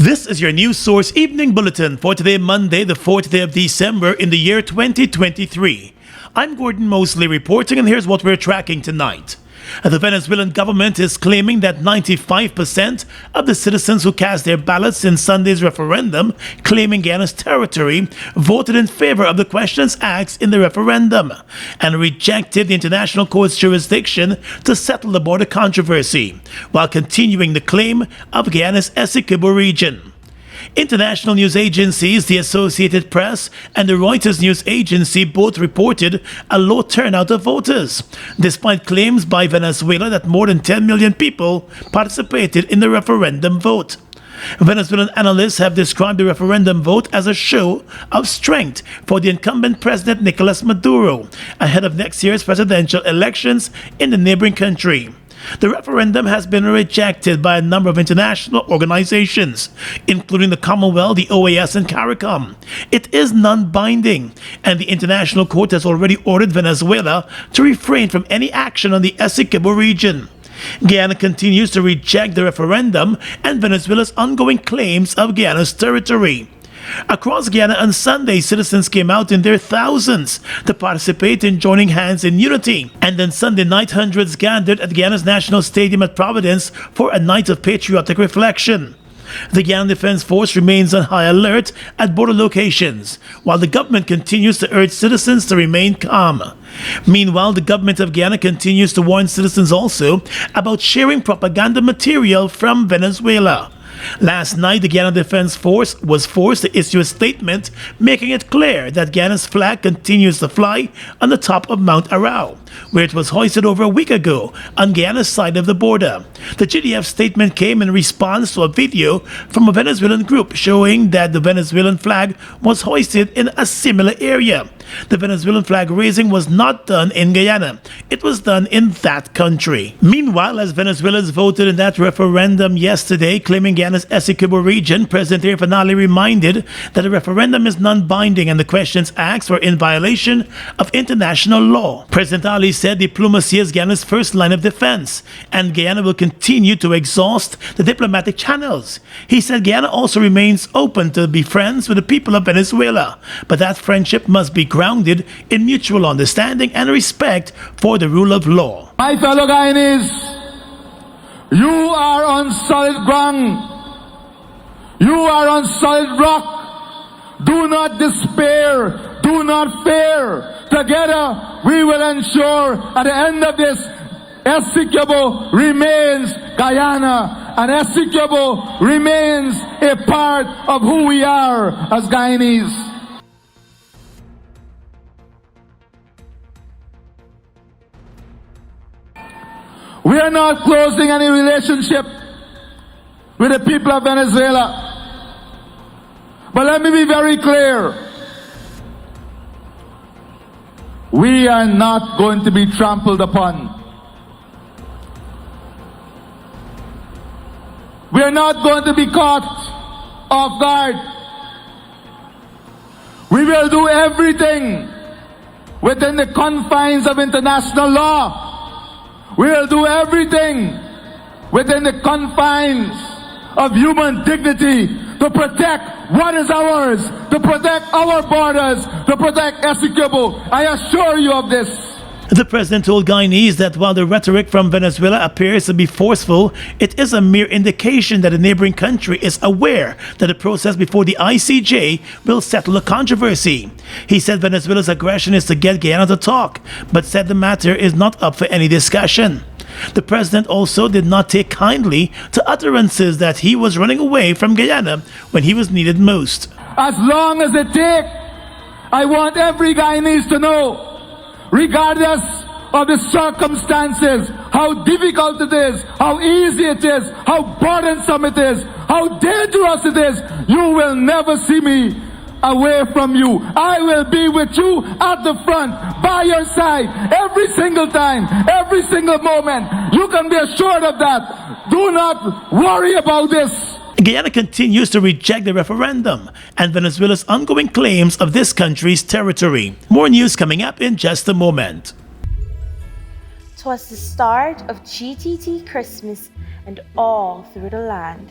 This is your news source evening bulletin for today, Monday, the 4th day of December in the year 2023. I'm Gordon Mosley reporting, and here's what we're tracking tonight. The Venezuelan government is claiming that 95% of the citizens who cast their ballots in Sunday's referendum claiming Guyana's territory voted in favor of the questions asked in the referendum and rejected the international court's jurisdiction to settle the border controversy, while continuing the claim of Guyana's Essequibo region. International news agencies, the Associated Press and the Reuters news agency both reported a low turnout of voters, despite claims by Venezuela that more than 10 million people participated in the referendum vote. Venezuelan analysts have described the referendum vote as a show of strength for the incumbent President Nicolas Maduro ahead of next year's presidential elections in the neighboring country. The referendum has been rejected by a number of international organizations, including the Commonwealth, the OAS, and CARICOM. It is non-binding, and the International Court has already ordered Venezuela to refrain from any action on the Essequibo region. Guyana continues to reject the referendum and Venezuela's ongoing claims of Guyana's territory. Across Guyana on Sunday, citizens came out in their thousands to participate in joining hands in unity. And on Sunday night, hundreds gathered at Guyana's National Stadium at Providence for a night of patriotic reflection. The Guyana Defense Force remains on high alert at border locations, while the government continues to urge citizens to remain calm. Meanwhile, the government of Guyana continues to warn citizens also about sharing propaganda material from Venezuela. Last night, the Guyana Defense Force was forced to issue a statement making it clear that Guyana's flag continues to fly on the top of Mount Arau, where it was hoisted over a week ago on Guyana's side of the border. The GDF statement came in response to a video from a Venezuelan group showing that the Venezuelan flag was hoisted in a similar area. The Venezuelan flag raising was not done in Guyana. It was done in that country. Meanwhile, as Venezuelans voted in that referendum yesterday claiming Guyana's Essequibo region, President Air Finale reminded that the referendum is non-binding and the questions asked were in violation of international law. President Ali said diplomacy is Guyana's first line of defense, and Guyana will continue to exhaust the diplomatic channels. He said Guyana also remains open to be friends with the people of Venezuela, but that friendship must be grounded in mutual understanding and respect for the rule of law. My fellow Guyanese, you are on solid ground. You are on solid rock. Do not despair. Do not fear. Together, we will ensure at the end of this, Essequibo remains Guyana, and Essequibo remains a part of who we are as Guyanese. We are not closing any relationship with the people of Venezuela. But let me be very clear. We are not going to be trampled upon. We are not going to be caught off guard. We will do everything within the confines of international law. We will do everything within the confines of human dignity to protect what is ours, to protect our borders, to protect Essequibo. I assure you of this. The president told Guyanese that while the rhetoric from Venezuela appears to be forceful, it is a mere indication that the neighboring country is aware that the process before the ICJ will settle the controversy. He said Venezuela's aggression is to get Guyana to talk, but said the matter is not up for any discussion. The president also did not take kindly to utterances that he was running away from Guyana when he was needed most. As long as it takes, I want every Guyanese to know, regardless of the circumstances, how difficult it is, how easy it is, how burdensome it is, how dangerous it is, you will never see me away from you. I will be with you at the front, by your side, every single time, every single moment. You can be assured of that. Do not worry about this. Guyana continues to reject the referendum and Venezuela's ongoing claims of this country's territory. More news coming up in just a moment. 'Twas the start of GTT Christmas and all through the land.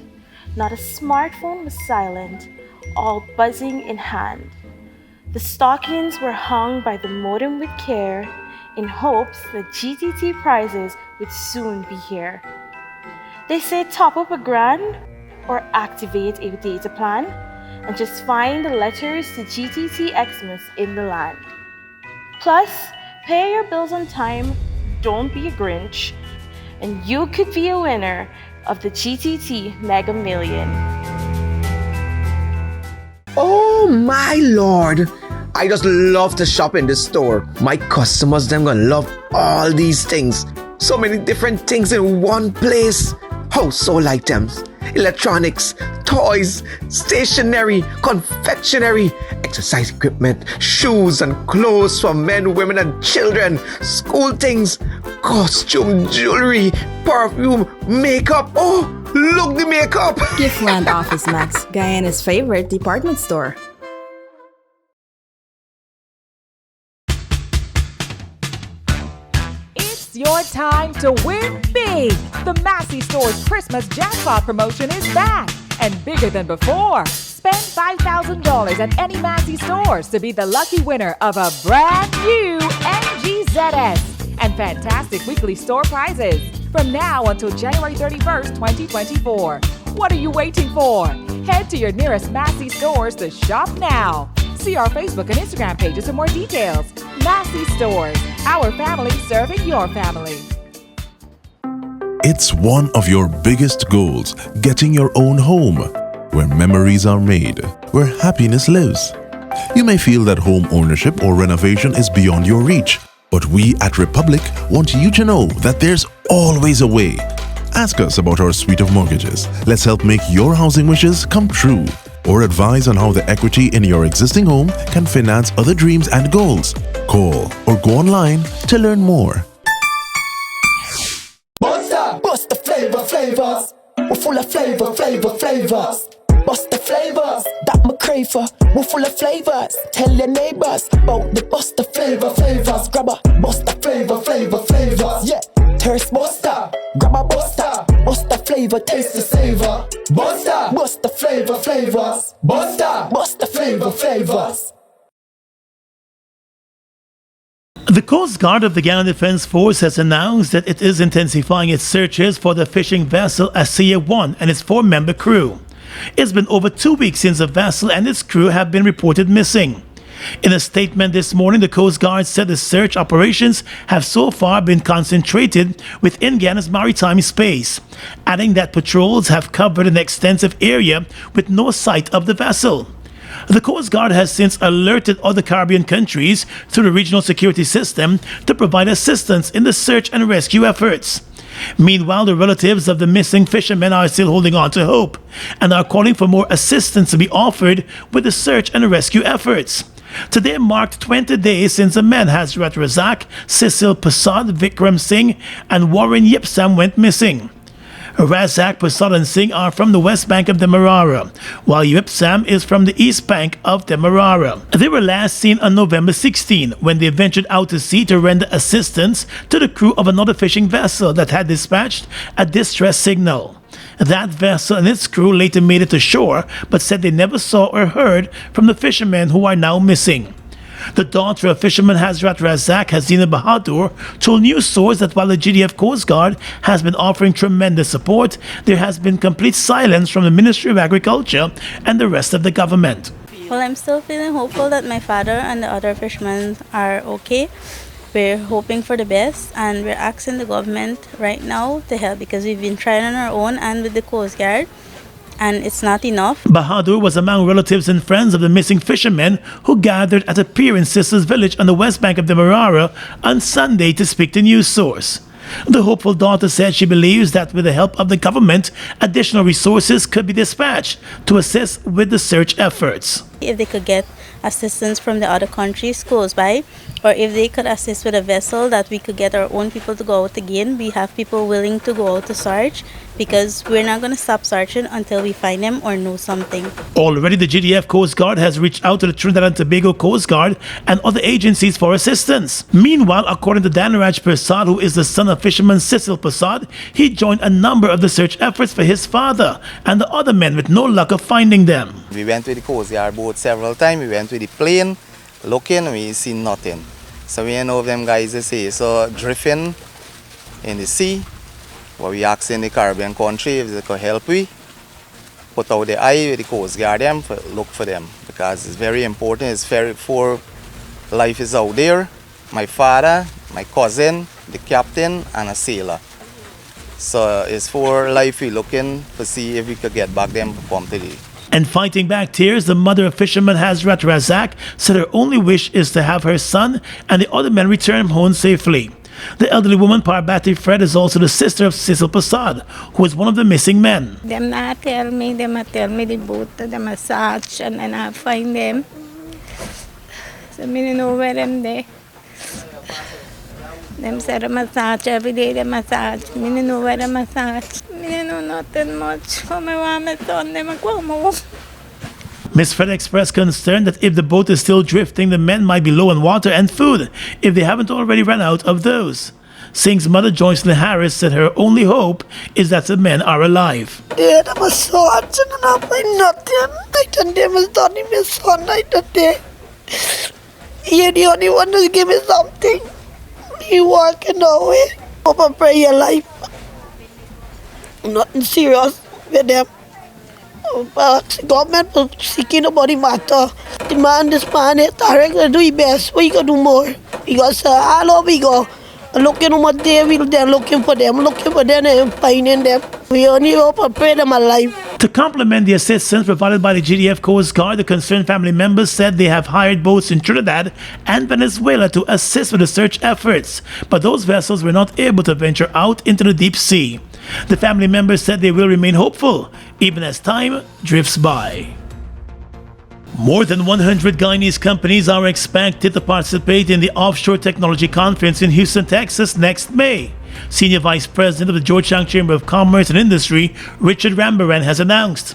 Not a smartphone was silent, all buzzing in hand. The stockings were hung by the modem with care, in hopes that GTT prizes would soon be here. They say top up a grand or activate a data plan, and just find the letters to GTT Xmas in the land. Plus, pay your bills on time, don't be a Grinch, and you could be a winner of the GTT Mega Million. Oh my lord! I just love to shop in this store. My customers, them gonna love all these things. So many different things in one place. Household items, electronics, toys, stationery, confectionery, exercise equipment, shoes and clothes for men, women and children, school things, costume, jewelry, perfume, makeup. Oh, look the makeup! Giftland Office Max, Guyana's favorite department store. It's your time to win big! The Massey Store's Christmas jackpot promotion is back and bigger than before. Spend $5,000 at any Massey stores to be the lucky winner of a brand new MGZS and fantastic weekly store prizes from now until January 31st, 2024. What are you waiting for? Head to your nearest Massey stores to shop now. See our Facebook and Instagram pages for more details. Massey Stores, our family serving your family. It's one of your biggest goals, getting your own home, where memories are made, where happiness lives. You may feel that home ownership or renovation is beyond your reach, but we at Republic want you to know that there's always a way. Ask us about our suite of mortgages. Let's help make your housing wishes come true. Or advise on how the equity in your existing home can finance other dreams and goals. Call or go online to learn more. Bust the flavors. We're full of flavors. Bust the flavors, that me crave for. We're full of flavors. Tell your neighbors about the bust the flavors. Grab a bust the flavors. Yeah, thirst buster. Grab a buster. Bust the flavor, taste the savor. Bust the flavors. Bust the flavors. The Coast Guard of the Guyana Defense Force has announced that it is intensifying its searches for the fishing vessel Asia 1 and its 4-member crew. It's been over 2 weeks since the vessel and its crew have been reported missing. In a statement this morning, the Coast Guard said the search operations have so far been concentrated within Guyana's maritime space, adding that patrols have covered an extensive area with no sight of the vessel. The Coast Guard has since alerted other Caribbean countries through the regional security system to provide assistance in the search and rescue efforts. Meanwhile, the relatives of the missing fishermen are still holding on to hope and are calling for more assistance to be offered with the search and rescue efforts. Today marked 20 days since the men Hazrat Razak, Cecil Prasad, Vikram Singh and Warren Yipsam went missing. Razak, Prasad and Singh are from the west bank of Demerara, while Yipsam is from the east bank of Demerara. They were last seen on November 16 when they ventured out to sea to render assistance to the crew of another fishing vessel that had dispatched a distress signal. That vessel and its crew later made it to shore, but said they never saw or heard from the fishermen who are now missing. The daughter of fisherman Hazrat Razak, Hasina Bahadur, told news sources that while the GDF Coast Guard has been offering tremendous support, there has been complete silence from the Ministry of Agriculture and the rest of the government. Well, I'm still feeling hopeful that my father and the other fishermen are okay. We're hoping for the best and we're asking the government right now to help because we've been trying on our own and with the Coast Guard. And it's not enough. Bahadur was among relatives and friends of the missing fishermen who gathered at a pier in Sisters Village on the west bank of Demerara on Sunday to speak to news source. The hopeful daughter said she believes that with the help of the government, additional resources could be dispatched to assist with the search efforts. If they could get assistance from the other countries close by, or if they could assist with a vessel that we could get our own people to go out again. We have people willing to go out to search because we're not going to stop searching until we find them or know something. Already, the GDF Coast Guard has reached out to the Trinidad and Tobago Coast Guard and other agencies for assistance. Meanwhile, according to Danaraj Prasad, who is the son of fisherman Cecil Prasad, he joined a number of the search efforts for his father and the other men with no luck of finding them. We went with the Coast Guard boat several times. We went with the plane, looking, we seen nothing. So we know them guys they say, so drifting in the sea, what we ask in the Caribbean country if they could help we, put out the eye with the Coast Guard them, look for them. Because it's very important, it's very for life is out there. My father, my cousin, the captain, and a sailor. So it's for life we looking to see if we could get back them from today. And fighting back tears, the mother of fisherman Hazrat Razak said her only wish is to have her son and the other men return home safely. The elderly woman, Parbati Fred, is also the sister of Cecil Prasad, who is one of the missing men. Them not tell me, them tell me the boat, them a search and I find them. So me don't know where them there. Them say them massage every day, them massage. Me don't know where them massage. Me don't know nothing much. Oh, my mom and son, them go home. Ms. Fred expressed concern that if the boat is still drifting, the men might be low on water and food if they haven't already run out of those. Singh's mother, Joycelyn Harris, said her only hope is that the men are alive. Yeah, them massage and I find nothing. I done them is done in my son night that day. You're the only one who give me something. You walking away. Hope and pray your life. Nothing serious with them. But government will seeking about the matter. The man, this man, is directly do his best. We can do more. Because all over we go. Looking over there, they're looking for them and finding them. We only hope and pray them alive. To complement the assistance provided by the GDF Coast Guard, the concerned family members said they have hired boats in Trinidad and Venezuela to assist with the search efforts, but those vessels were not able to venture out into the deep sea. The family members said they will remain hopeful, even as time drifts by. More than 100 Guyanese companies are expected to participate in the Offshore Technology Conference in Houston, Texas next May. Senior Vice President of the Georgetown Chamber of Commerce and Industry, Richard Rambaran, has announced.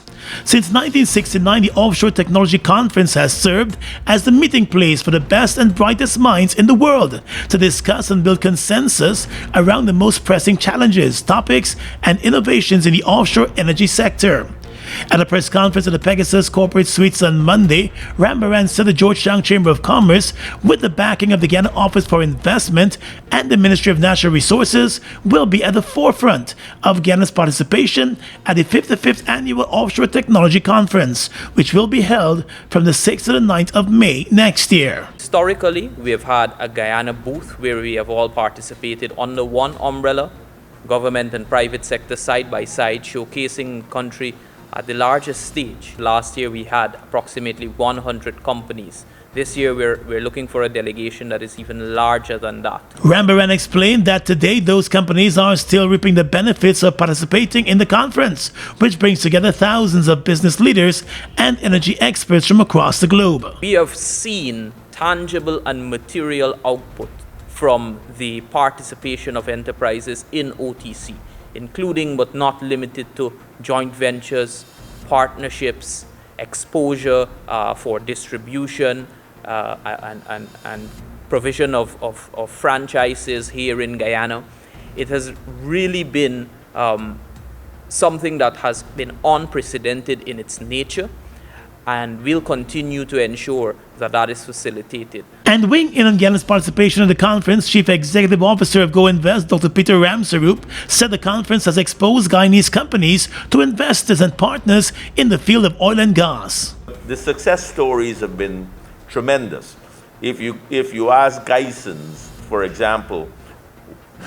Since 1969, the Offshore Technology Conference has served as the meeting place for the best and brightest minds in the world to discuss and build consensus around the most pressing challenges, topics, and innovations in the offshore energy sector. At a press conference at the Pegasus Corporate Suites on Monday, Rambaran said the Georgetown Chamber of Commerce, with the backing of the Guyana Office for Investment and the Ministry of Natural Resources, will be at the forefront of Guyana's participation at the 55th Annual Offshore Technology Conference, which will be held from the 6th to the 9th of May next year. Historically, we have had a Guyana booth where we have all participated under one umbrella, government and private sector side by side, showcasing country at the largest stage. Last year we had approximately 100 companies. This year we're looking for a delegation that is even larger than that. Rambaran explained that today those companies are still reaping the benefits of participating in the conference, which brings together thousands of business leaders and energy experts from across the globe. We have seen tangible and material output from the participation of enterprises in OTC, including but not limited to joint ventures, partnerships, exposure for distribution and provision of franchises here in Guyana. It has really been something that has been unprecedented in its nature, and we'll continue to ensure that that is facilitated. And weighing in on Guyana's participation in the conference, Chief Executive Officer of Go Invest, Dr. Peter Ramsarup, said the conference has exposed Guyanese companies to investors and partners in the field of oil and gas. The success stories have been tremendous. If you ask Guysons, for example,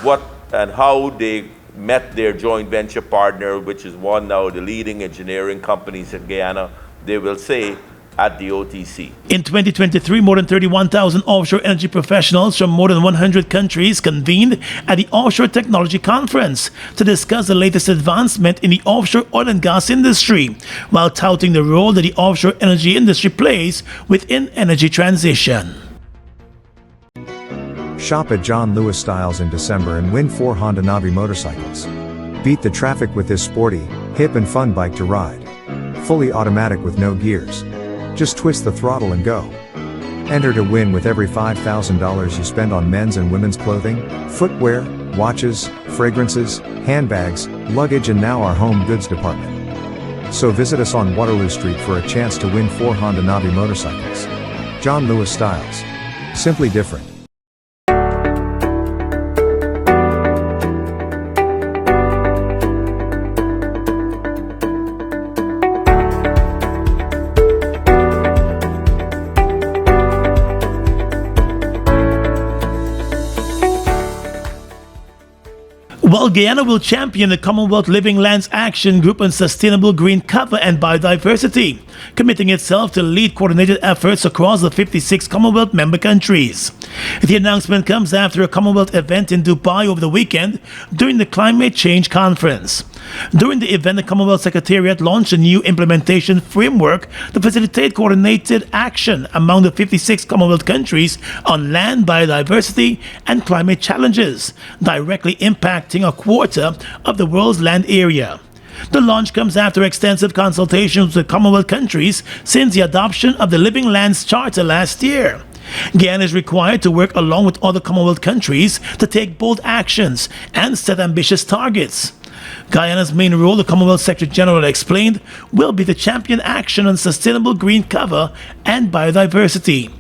what and how they met their joint venture partner, which is one now of the leading engineering companies in Guyana, they will say at the OTC. In 2023, more than 31,000 offshore energy professionals from more than 100 countries convened at the Offshore Technology Conference to discuss the latest advancement in the offshore oil and gas industry, while touting the role that the offshore energy industry plays within energy transition. Shop at John Lewis Styles in December and win 4 Honda Navi motorcycles. Beat the traffic with this sporty, hip and fun bike to ride. Fully automatic with no gears. Just twist the throttle and go. Enter to win with every $5,000 you spend on men's and women's clothing, footwear, watches, fragrances, handbags, luggage and now our home goods department. So visit us on Waterloo Street for a chance to win 4 Honda Navi motorcycles. John Lewis Styles. Simply different. While Guyana will champion the Commonwealth Living Lands Action Group on sustainable green cover and biodiversity, committing itself to lead coordinated efforts across the 56 Commonwealth member countries. The announcement comes after a Commonwealth event in Dubai over the weekend during the Climate Change Conference. During the event, the Commonwealth Secretariat launched a new implementation framework to facilitate coordinated action among the 56 Commonwealth countries on land biodiversity and climate challenges, directly impacting a quarter of the world's land area. The launch comes after extensive consultations with Commonwealth countries since the adoption of the Living Lands Charter last year. Guyana is required to work along with other Commonwealth countries to take bold actions and set ambitious targets. Guyana's main role, the Commonwealth Secretary General explained, will be to champion action on sustainable green cover and biodiversity.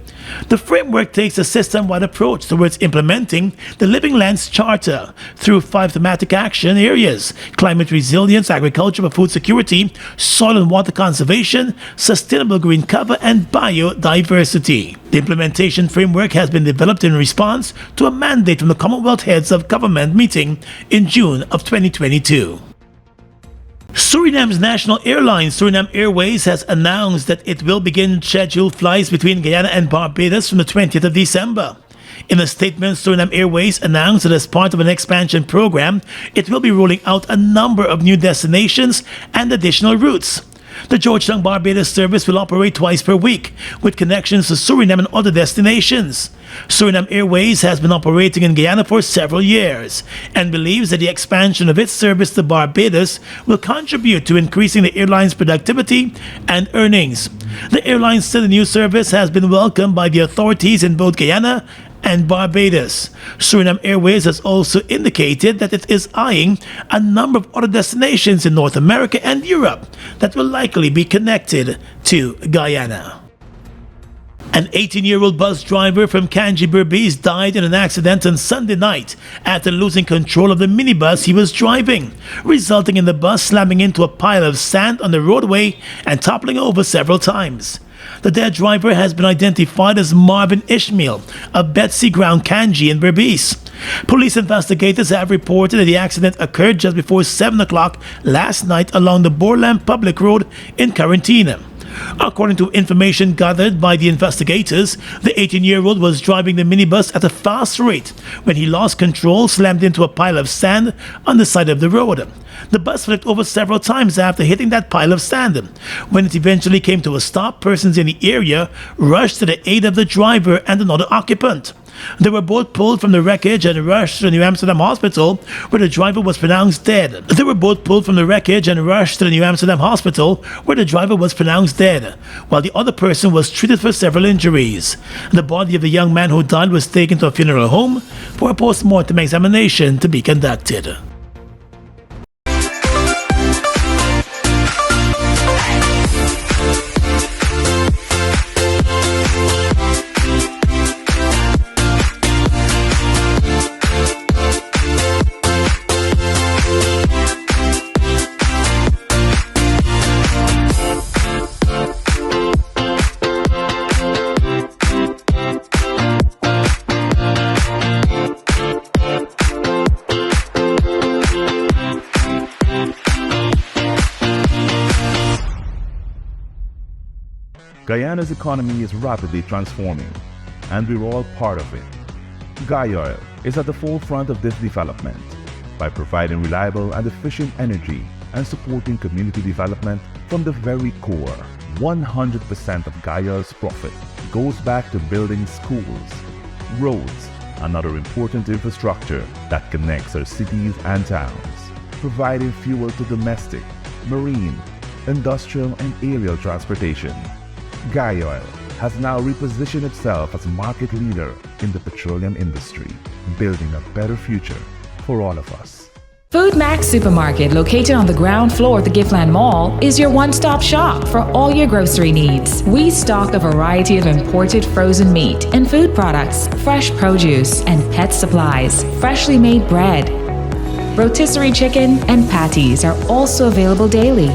The framework takes a system-wide approach towards implementing the Living Lands Charter through 5 thematic action areas: climate resilience, agriculture for food security, soil and water conservation, sustainable green cover, and biodiversity. The implementation framework has been developed in response to a mandate from the Commonwealth Heads of Government meeting in June of 2022. Suriname's national airline, Suriname Airways, has announced that it will begin scheduled flights between Guyana and Barbados from the 20th of December. In a statement, Suriname Airways announced that as part of an expansion program, it will be rolling out a number of new destinations and additional routes. The Georgetown Barbados service will operate twice per week, with connections to Suriname and other destinations. Suriname Airways has been operating in Guyana for several years and believes that the expansion of its service to Barbados will contribute to increasing the airline's productivity and earnings. The airline said the new service has been welcomed by the authorities in both Guyana and Barbados. Suriname Airways has also indicated that it is eyeing a number of other destinations in North America and Europe that will likely be connected to Guyana. An 18-year-old bus driver from Kanji, Berbice died in an accident on Sunday night after losing control of the minibus he was driving, resulting in the bus slamming into a pile of sand on the roadway and toppling over several times. The dead driver has been identified as Marvin Ishmael of Betsy Ground Kanji in Berbice. Police investigators have reported that the accident occurred just before 7 o'clock last night along the Borland Public Road in Quarantine. According to information gathered by the investigators, the 18-year-old was driving the minibus at a fast rate when he lost control, slammed into a pile of sand on the side of the road. The bus flipped over several times after hitting that pile of sand. When it eventually came to a stop, persons in the area rushed to the aid of the driver and another occupant. They were both pulled from the wreckage and rushed to the New Amsterdam Hospital, where the driver was pronounced dead. While the other person was treated for several injuries. The body of the young man who died was taken to a funeral home for a post-mortem examination to be conducted. Guyana's economy is rapidly transforming, and we're all part of it. Oil is at the forefront of this development by providing reliable and efficient energy and supporting community development from the very core. 100% of Oil's profit goes back to building schools, roads, and other important infrastructure that connects our cities and towns, providing fuel to domestic, marine, industrial, and aerial transportation. Oil has now repositioned itself as a market leader in the petroleum industry, building a better future for all of us. Food Max Supermarket, located on the ground floor of the Giftland Mall, is your one-stop shop for all your grocery needs. We stock a variety of imported frozen meat and food products, fresh produce, and pet supplies, freshly made bread. Rotisserie chicken and patties are also available daily.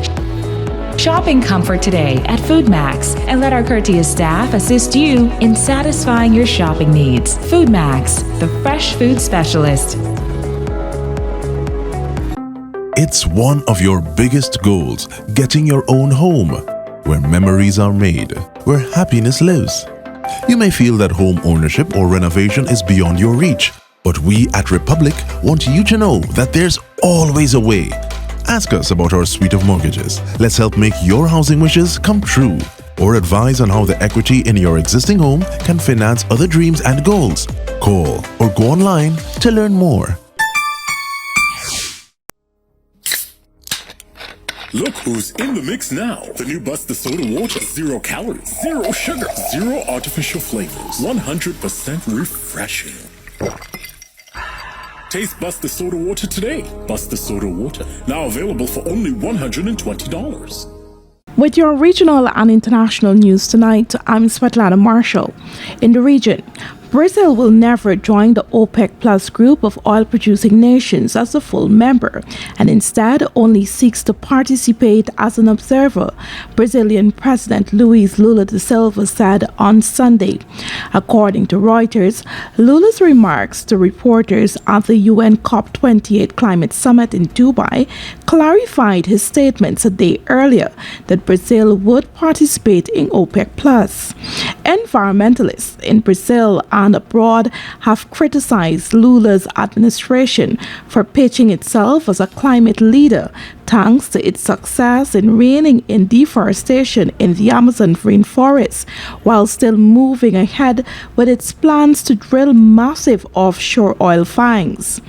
Shop in comfort today at Food Max and let our courteous staff assist you in satisfying your shopping needs. Food Max, the fresh food specialist. It's one of your biggest goals, getting your own home, where memories are made, where happiness lives. You may feel that home ownership or renovation is beyond your reach, but we at Republic want you to know that there's always a way. Ask us about our suite of mortgages. Let's help make your housing wishes come true, or advise on how the equity in your existing home can finance other dreams and goals. Call or go online to learn more. Look who's in the mix now. The new Buster Soda Water. 0 calories, 0 sugar, 0 artificial flavors. 100% refreshing. Taste Buster Soda Water today. Buster Soda Water. Now available for only $120. With your regional and international news tonight, I'm Svetlana Marshall. In the region, Brazil will never join the OPEC Plus group of oil-producing nations as a full member, and instead only seeks to participate as an observer, Brazilian President Luiz Lula da Silva said on Sunday. According to Reuters, Lula's remarks to reporters at the UN COP28 climate summit in Dubai clarified his statements a day earlier that Brazil would participate in OPEC Plus. Environmentalists in Brazil and abroad have criticized Lula's administration for pitching itself as a climate leader thanks to its success in reining in deforestation in the Amazon rainforest, while still moving ahead with its plans to drill massive offshore oil finds.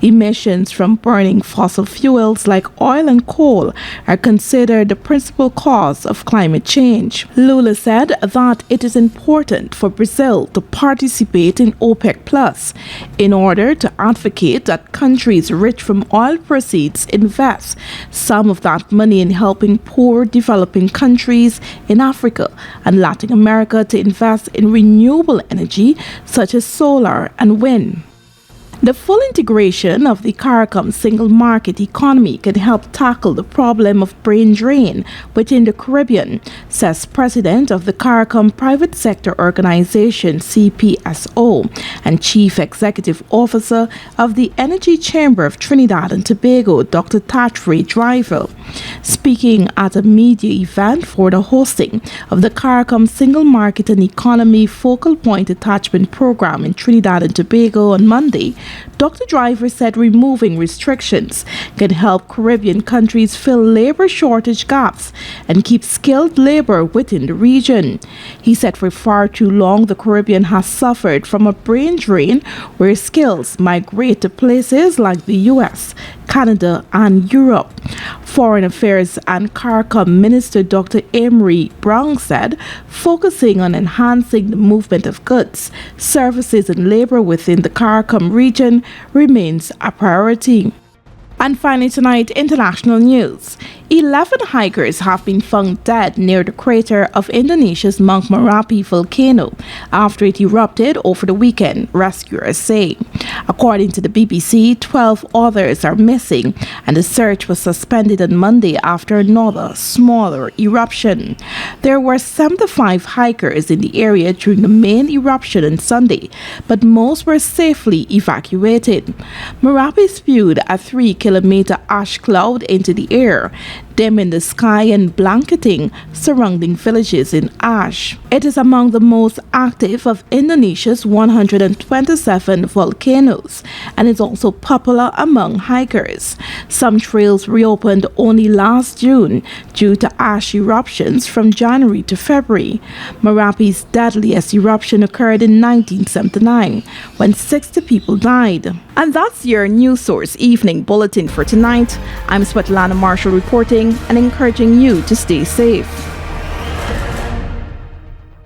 Emissions from burning fossil fuels like oil and coal are considered the principal cause of climate change. Lula said that it is important for Brazil to participate in OPEC Plus in order to advocate that countries rich from oil proceeds invest some of that money in helping poor developing countries in Africa and Latin America to invest in renewable energy such as solar and wind. The full integration of the CARICOM single market economy can help tackle the problem of brain drain within the Caribbean, says President of the CARICOM Private Sector Organization CPSO and Chief Executive Officer of the Energy Chamber of Trinidad and Tobago, Dr. Tatri Driver. Speaking at a media event for the hosting of the CARICOM Single Market and Economy Focal Point Attachment Program in Trinidad and Tobago on Monday, Dr. Driver said removing restrictions can help Caribbean countries fill labor shortage gaps and keep skilled labor within the region. He said for far too long the Caribbean has suffered from a brain drain where skills migrate to places like the US, Canada, and Europe. Foreign Affairs and CARICOM Minister Dr. Emery Brown said focusing on enhancing the movement of goods, services, and labor within the CARICOM region remains a priority. And finally tonight, international news. 11 hikers have been found dead near the crater of Indonesia's Mount Merapi volcano after it erupted over the weekend, rescuers say. According to the BBC, 12 others are missing, and the search was suspended on Monday after another, smaller eruption. There were 75 hikers in the area during the main eruption on Sunday, but most were safely evacuated. Merapi spewed a 3-kilometer ash cloud into the air, dimming the sky and blanketing surrounding villages in ash. It is among the most active of Indonesia's 127 volcanoes and is also popular among hikers. Some trails reopened only last June due to ash eruptions from January to February. Merapi's deadliest eruption occurred in 1979 when 60 people died. And that's your News Source Evening Bulletin for tonight. I'm Svetlana Marshall reporting and encouraging you to stay safe.